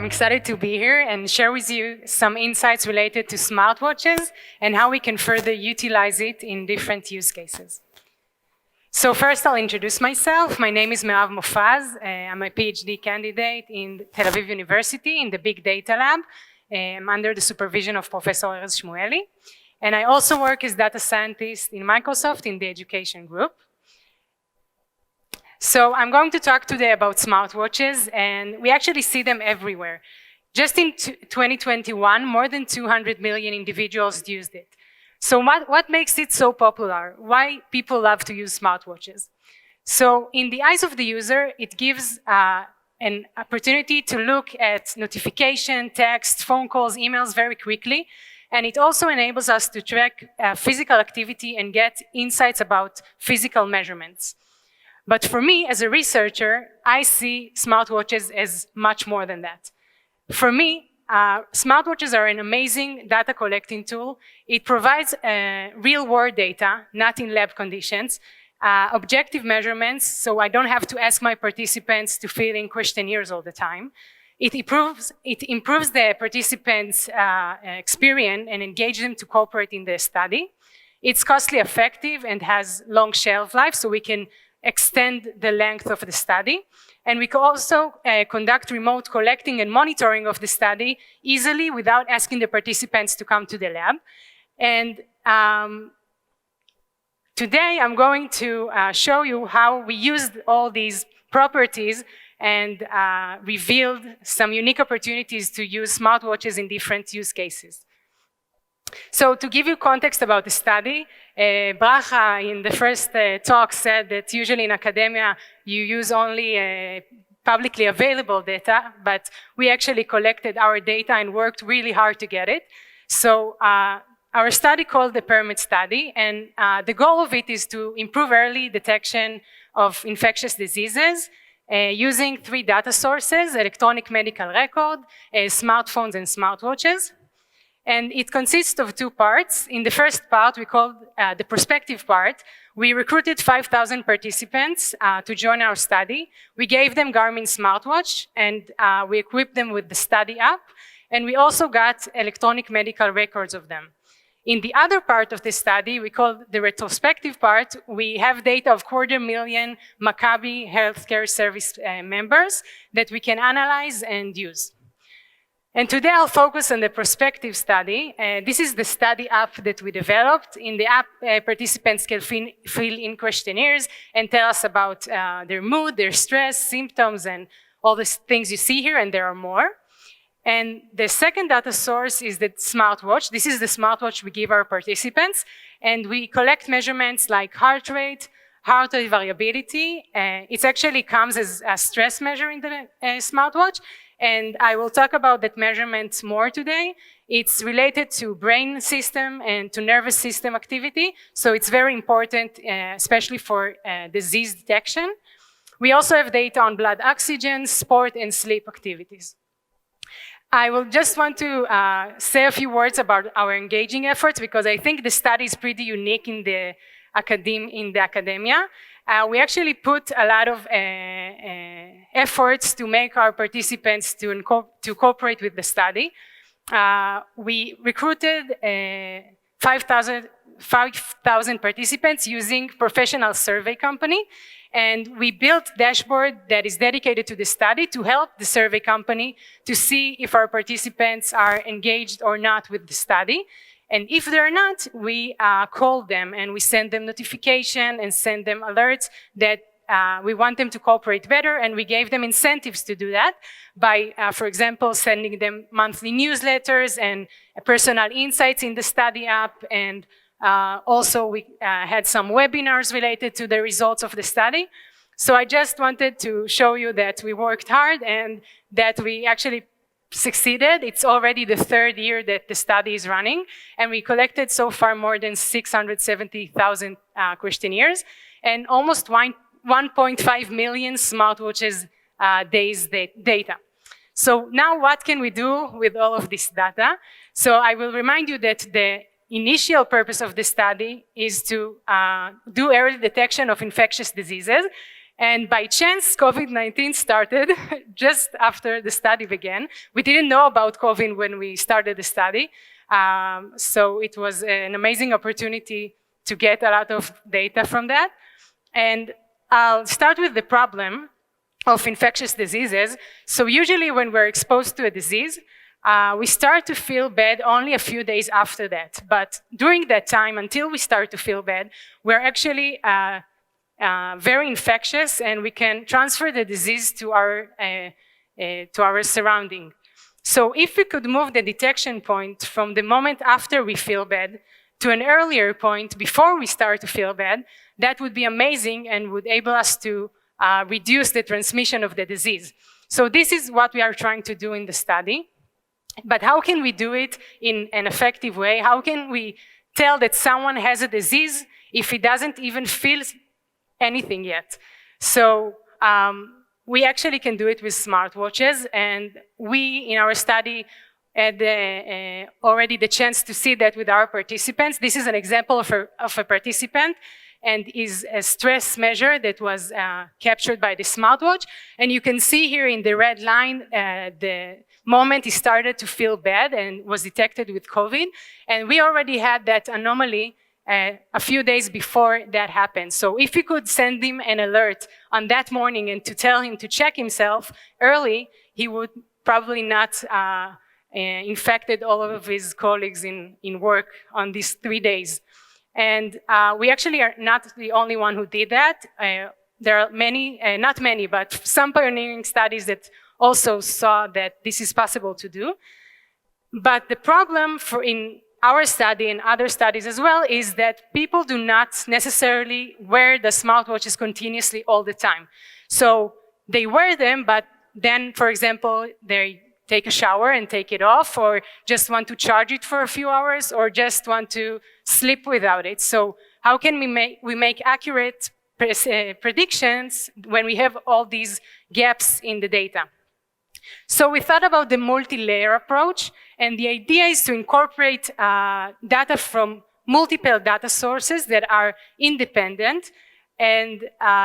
excited to be here and share with you some insights related to smartwatches and how we can further utilize it in different use cases. So first, I'll introduce myself. My name is Merav Mofaz. I'm a PhD candidate in Tel Aviv University in the Big Data Lab. I'm under the supervision of Professor Erez Shmueli. And I also work as data scientist in Microsoft in the education group. So I'm going to talk today about smartwatches, and we actually see them everywhere. Just in 2021, more than 200 million individuals used it. So what makes it so popular? Why people love to use smartwatches? So in the eyes of the user, it gives an opportunity to look at notification, text, phone calls, emails very quickly. And it also enables us to track physical activity and get insights about physical measurements. But for me, as a researcher, I see smartwatches as much more than that. For me, smartwatches are an amazing data collecting tool. It provides real-world data, not in lab conditions, objective measurements, so I don't have to ask my participants to fill in questionnaires all the time. It improves the participants' experience and engage them to cooperate in the study. It's costly effective and has long shelf life, so we can extend the length of the study. And we can also conduct remote collecting and monitoring of the study easily without asking the participants to come to the lab. And today I'm going to show you how we used all these properties and revealed some unique opportunities to use smartwatches in different use cases. So to give you context about the study, Bracha in the first talk said that usually in academia you use only publicly available data, but we actually collected our data and worked really hard to get it. So our study called the Pyramid Study, and the goal of it is to improve early detection of infectious diseases using 3 data sources: electronic medical record, smartphones, and smartwatches. And it consists of 2 parts. In the first part, we called the prospective part. We recruited 5,000 participants to join our study. We gave them Garmin smartwatch, and we equipped them with the study app. And we also got electronic medical records of them. In the other part of the study, we called the retrospective part, we have data of 250,000 Maccabi Healthcare Service members that we can analyze and use. And today I'll focus on the prospective study. This is the study app that we developed. In the app, participants can fill in questionnaires and tell us about their mood, their stress, symptoms, and all the things you see here, and there are more. And the second data source is the smartwatch. This is the smartwatch we give our participants, and we collect measurements like heart rate variability. It actually comes as a stress measure in the smartwatch. And I will talk about that measurement more today. It's related to brain system and to nervous system activity, so it's very important, especially for disease detection. We also have data on blood oxygen, sport, and sleep activities. I will just want to say a few words about our engaging efforts, because I think the study is pretty unique in the academia. We actually put a lot of efforts to make our participants to cooperate with the study. We recruited 5,000 participants using professional survey company, and we built a dashboard that is dedicated to the study to help the survey company to see if our participants are engaged or not with the study. And if they're not, we call them and we send them notification and send them alerts that we want them to cooperate better, and we gave them incentives to do that by, for example, sending them monthly newsletters and personal insights in the study app, and also we had some webinars related to the results of the study. So I just wanted to show you that we worked hard and that we actually succeeded. It's already the 3rd year that the study is running, and we collected so far more than 670,000 questionnaires and almost 1.5 million smartwatches days data. So now what can we do with all of this data? So I will remind you that the initial purpose of the study is to do early detection of infectious diseases. And by chance, COVID-19 started just after the study began. We didn't know about COVID when we started the study. So it was an amazing opportunity to get a lot of data from that. And I'll start with the problem of infectious diseases. So usually when we're exposed to a disease, we start to feel bad only a few days after that. But during that time, until we start to feel bad, we're actually very infectious, and we can transfer the disease to our surrounding. So if we could move the detection point from the moment after we feel bad to an earlier point before we start to feel bad, that would be amazing and would enable us to reduce the transmission of the disease. So this is what we are trying to do in the study. But how can we do it in an effective way? How can we tell that someone has a disease if he doesn't even feel anything yet? So we actually can do it with smartwatches, and we, in our study, had already the chance to see that with our participants. This is an example of a participant, and is a stress measure that was captured by the smartwatch. And you can see here in the red line, the moment he started to feel bad and was detected with COVID. And we already had that anomaly a few days before that happened. So if we could send him an alert on that morning and to tell him to check himself early, he would probably not infected all of his colleagues in work on these 3 days. And we actually are not the only one who did that. There are many, not many, but some pioneering studies that also saw that this is possible to do. But the problem in our study and other studies as well is that people do not necessarily wear the smartwatches continuously all the time. So they wear them, but then, for example, they take a shower and take it off, or just want to charge it for a few hours, or just want to sleep without it. So how can we make accurate predictions when we have all these gaps in the data? So we thought about the multi-layer approach, and the idea is to incorporate data from multiple data sources that are independent. And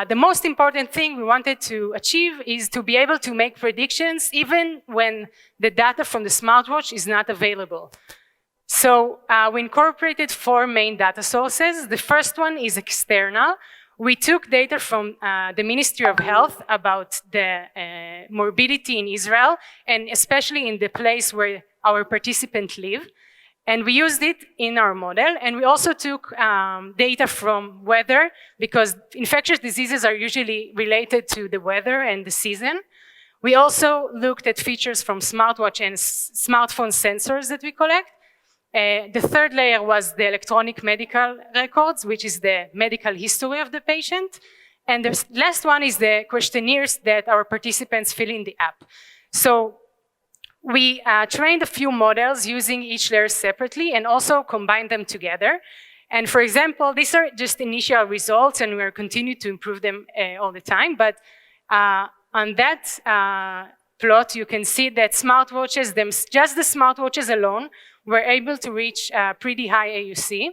the most important thing we wanted to achieve is to be able to make predictions even when the data from the smartwatch is not available. So we incorporated 4 main data sources. The first one is external. We took data from the Ministry of Health about the morbidity in Israel, and especially in the place where our participants live. And we used it in our model. And we also took data from weather, because infectious diseases are usually related to the weather and the season. We also looked at features from smartwatch and smartphone sensors that we collect. The third layer was the electronic medical records, which is the medical history of the patient. And the last one is the questionnaires that our participants fill in the app. So we trained a few models using each layer separately and also combined them together. And for example, these are just initial results, and we're continuing to improve them all the time. But on that plot, you can see that smartwatches, just the smartwatches alone, were able to reach pretty high AUC.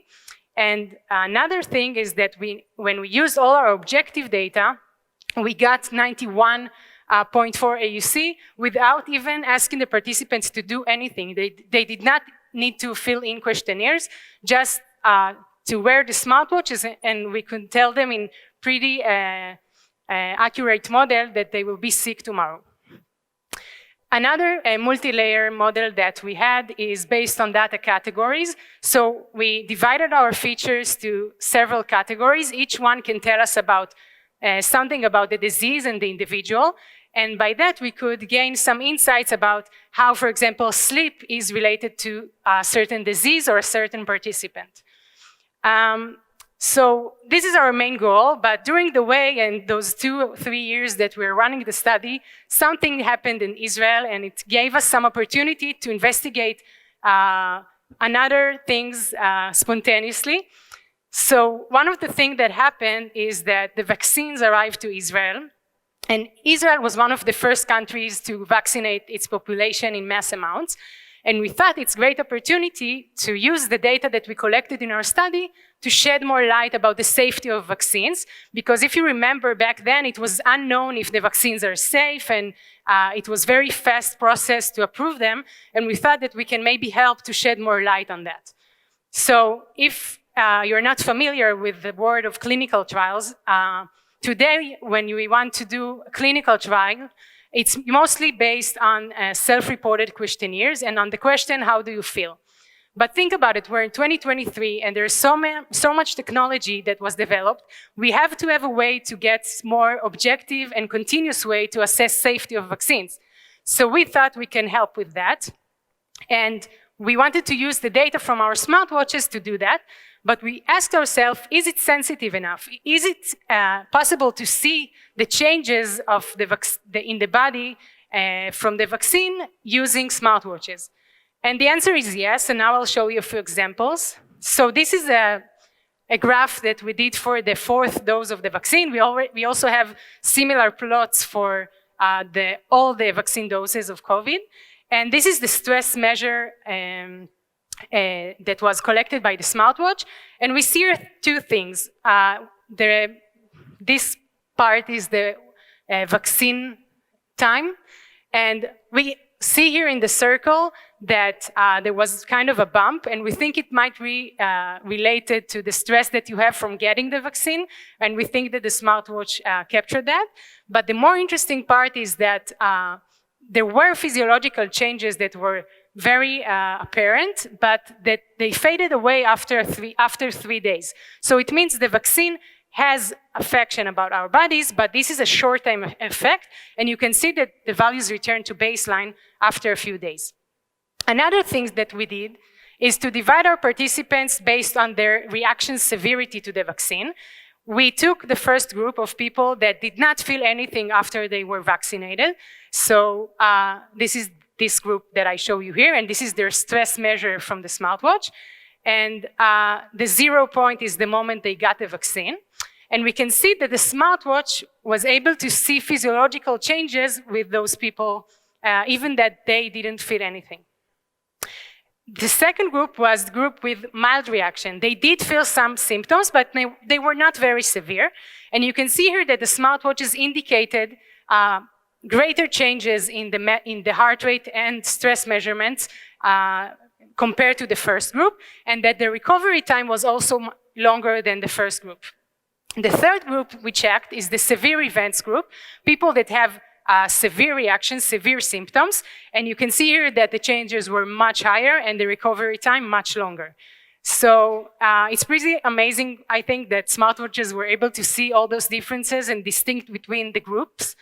And another thing is that when we used all our objective data, we got 91.4 AUC without even asking the participants to do anything. They did not need to fill in questionnaires, just to wear the smartwatches, and we could tell them in pretty accurate model that they will be sick tomorrow. Another multi-layer model that we had is based on data categories. So we divided our features to several categories. Each one can tell us about something about the disease and the individual. And by that, we could gain some insights about how, for example, sleep is related to a certain disease or a certain participant. So this is our main goal, but during the way and those 2 or 3 years that we're running the study, something happened in Israel, and it gave us some opportunity to investigate another things spontaneously. So one of the things that happened is that the vaccines arrived to Israel, and Israel was one of the first countries to vaccinate its population in mass amounts. And we thought it's a great opportunity to use the data that we collected in our study to shed more light about the safety of vaccines. Because if you remember back then, it was unknown if the vaccines are safe, and it was very fast process to approve them. And we thought that we can maybe help to shed more light on that. So if you're not familiar with the word of clinical trials, today when we want to do a clinical trial, it's mostly based on self-reported questionnaires and on the question, how do you feel? But think about it, we're in 2023 and there's so much technology that was developed. We have to have a way to get more objective and continuous way to assess safety of vaccines. So we thought we can help with that. And we wanted to use the data from our smartwatches to do that. But we asked ourselves, is it sensitive enough? Is it possible to see the changes of in the body from the vaccine using smartwatches? And the answer is yes, and now I'll show you a few examples. So this is a graph that we did for the 4th dose of the vaccine. We also have similar plots for all the vaccine doses of COVID. And this is the stress measure that was collected by the smartwatch. And we see here two things. This part is the vaccine time. And we see here in the circle that there was kind of a bump, and we think it might be related to the stress that you have from getting the vaccine, and we think that the smartwatch captured that. But the more interesting part is that there were physiological changes that were very apparent, but that they faded away after 3 days. So it means the vaccine has affection about our bodies, but this is a short-term effect, and you can see that the values return to baseline after a few days. Another thing that we did is to divide our participants based on their reaction severity to the vaccine. We took the first group of people that did not feel anything after they were vaccinated. So this is this group that I show you here, and this is their stress measure from the smartwatch. And the 0 point is the moment they got the vaccine. And we can see that the smartwatch was able to see physiological changes with those people, even that they didn't feel anything. The second group was the group with mild reaction. They did feel some symptoms, but they were not very severe. And you can see here that the smartwatches indicated greater changes in the heart rate and stress measurements compared to the first group, and that the recovery time was also longer than the first group. The third group we checked is the severe events group, people that have severe reactions, severe symptoms, and you can see here that the changes were much higher and the recovery time much longer. So it's pretty amazing, I think, that smartwatches were able to see all those differences and distinct between the groups.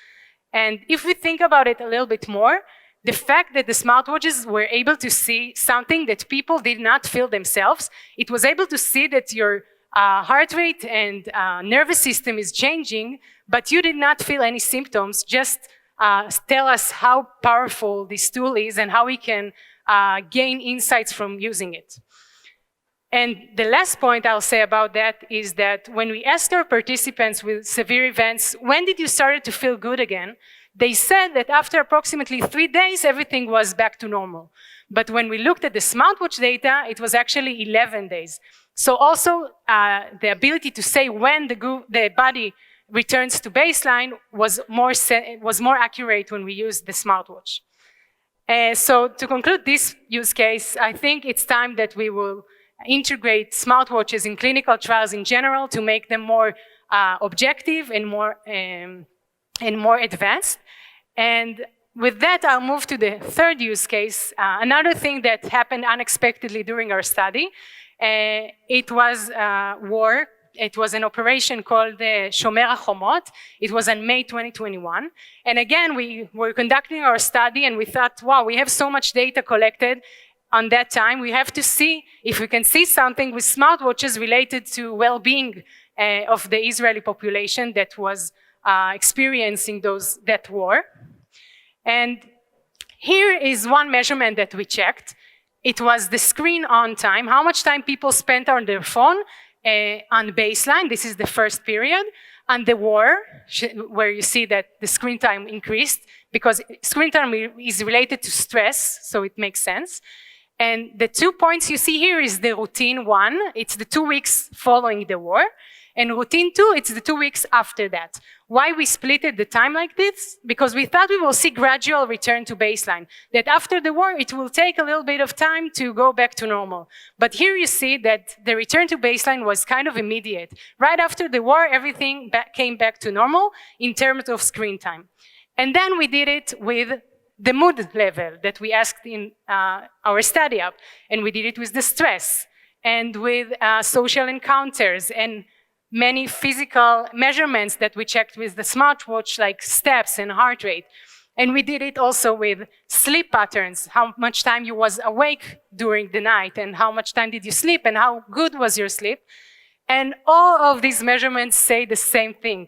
And if we think about it a little bit more, the fact that the smartwatches were able to see something that people did not feel themselves, it was able to see that your heart rate and nervous system is changing, but you did not feel any symptoms. Just tell us how powerful this tool is and how we can gain insights from using it. And the last point I'll say about that is that when we asked our participants with severe events, when did you start to feel good again? They said that after approximately 3 days, everything was back to normal. But when we looked at the smartwatch data, it was actually 11 days. So also the ability to say when the body returns to baseline was more accurate when we used the smartwatch. So to conclude this use case, I think it's time that we will integrate smartwatches in clinical trials in general to make them more objective and more advanced. And with that, I'll move to the third use case. Another thing that happened unexpectedly during our study, it was war. It was an operation called Shomer HaChomot. It was in May 2021. And again, we were conducting our study and we thought, wow, we have so much data collected on that time. We have to see if we can see something with smartwatches related to well-being of the Israeli population that was experiencing that war. And here is one measurement that we checked. It was the screen on time, how much time people spent on their phone on baseline. This is the first period. And the war, where you see that the screen time increased because screen time is related to stress, so it makes sense. And the 2 points you see here is the routine 1. It's the 2 weeks following the war. And routine 2, it's the 2 weeks after that. Why we splitted the time like this? Because we thought we will see gradual return to baseline. That after the war, it will take a little bit of time to go back to normal. But here you see that the return to baseline was kind of immediate. Right after the war, everything came back to normal in terms of screen time. And then we did it with the mood level that we asked in our study up. And we did it with the stress and with social encounters and many physical measurements that we checked with the smartwatch, like steps and heart rate. And we did it also with sleep patterns, how much time you was awake during the night and how much time did you sleep and how good was your sleep. And all of these measurements say the same thing.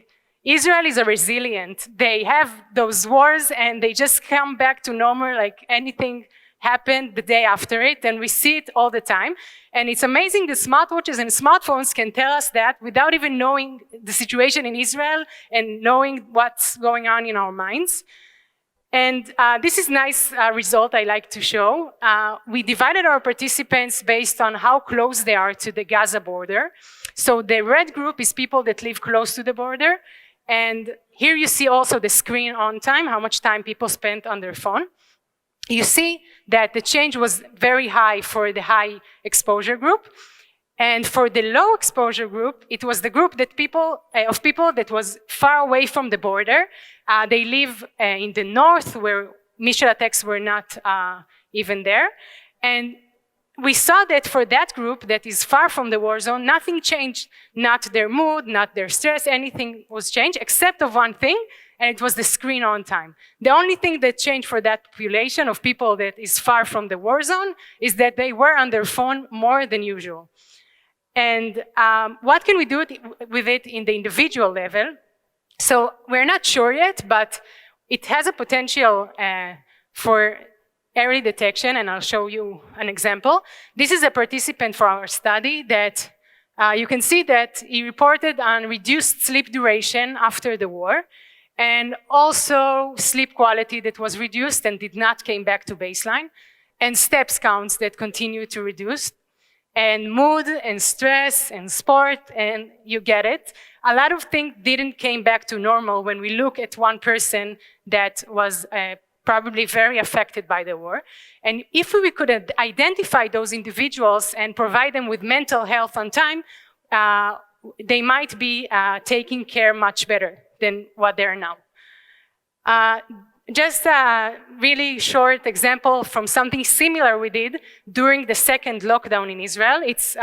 Israel is resilient. They have those wars and they just come back to normal like anything happened the day after it, and we see it all the time. And it's amazing the smartwatches and smartphones can tell us that without even knowing the situation in Israel and knowing what's going on in our minds. And this is a nice result I like to show. We divided our participants based on how close they are to the Gaza border. So the red group is people that live close to the border. And here you see also the screen on time, how much time people spent on their phone. You see that the change was very high for the high exposure group. And for the low exposure group, it was the group that people that was far away from the border. They live in the north where missile attacks were not even there. And we saw that for that group that is far from the war zone, nothing changed. Not their mood, not their stress, anything was changed except of one thing, and it was the screen on time. The only thing that changed for that population of people that is far from the war zone is that they were on their phone more than usual. And what can we do with it in the individual level? So we're not sure yet, but it has a potential for early detection, and I'll show you an example. This is a participant for our study that you can see that he reported on reduced sleep duration after the war, and also sleep quality that was reduced and did not came back to baseline, and steps counts that continue to reduce, and mood and stress and sport, and you get it. A lot of things didn't came back to normal when we look at one person that was probably very affected by the war. And if we could identify those individuals and provide them with mental health on time, they might be taking care much better than what they are now. Just a really short example from something similar we did during the second lockdown in Israel. It's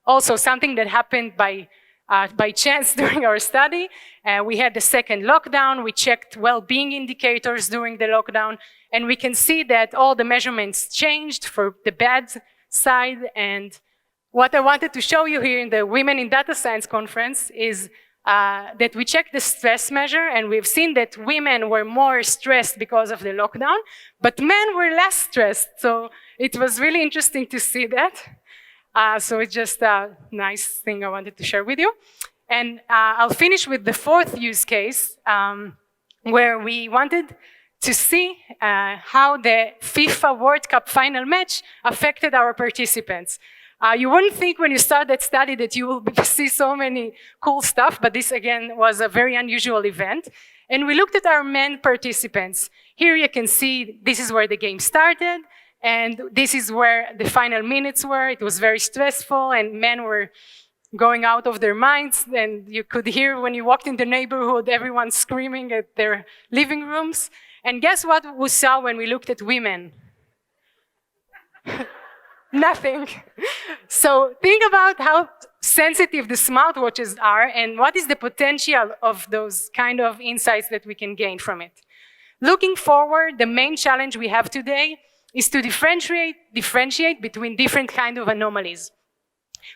also something that happened by chance during our study. We had the second lockdown. We checked well-being indicators during the lockdown, and we can see that all the measurements changed for the bad side. And what I wanted to show you here in the Women in Data Science conference is that we checked the stress measure, and we've seen that women were more stressed because of the lockdown, but men were less stressed. So it was really interesting to see that. So it's just a nice thing I wanted to share with you. And I'll finish with the fourth use case, where we wanted to see how the FIFA World Cup final match affected our participants. You wouldn't think when you start that study that you will see so many cool stuff, but this again was a very unusual event. And we looked at our men participants. Here you can see this is where the game started, and this is where the final minutes were. It was very stressful, and men were going out of their minds, and you could hear when you walked in the neighborhood, everyone screaming at their living rooms. And guess what we saw when we looked at women? Nothing. So think about how sensitive the smartwatches are and what is the potential of those kind of insights that we can gain from it. Looking forward, the main challenge we have today is to differentiate between different kind of anomalies.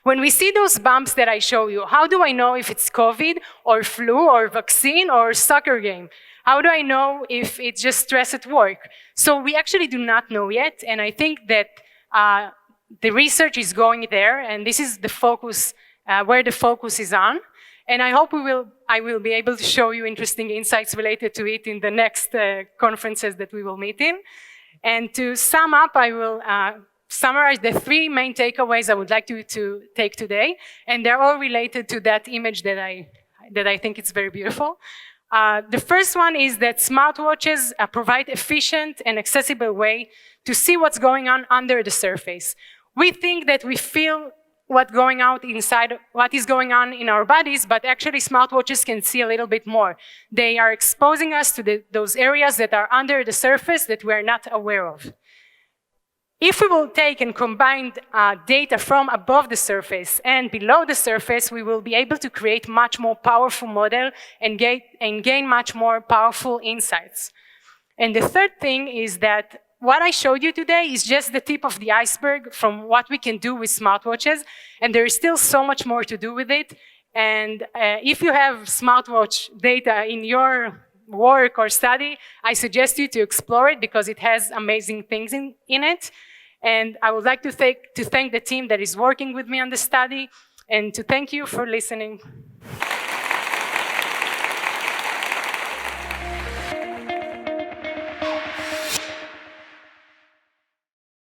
When we see those bumps that I show you, how do I know if it's COVID or flu or vaccine or soccer game? How do I know if it's just stress at work? So we actually do not know yet, and I think that the research is going there, and this is the focus, where the focus is on. And I hope I will be able to show you interesting insights related to it in the next conferences that we will meet in. And to sum up, I will summarize the 3 main takeaways I would like you to take today. And they're all related to that image that I think it's very beautiful. The first one is that smartwatches provide efficient and accessible way to see what's going on under the surface. We think that we feel what is going on in our bodies, but actually smartwatches can see a little bit more. They are exposing us to those areas that are under the surface that we're not aware of. If we will take and combine data from above the surface and below the surface, we will be able to create much more powerful model and gain much more powerful insights. And the third thing is that what I showed you today is just the tip of the iceberg from what we can do with smartwatches, and there is still so much more to do with it. And if you have smartwatch data in your work or study, I suggest you to explore it because it has amazing things in it. And I would like to thank the team that is working with me on the study, and to thank you for listening.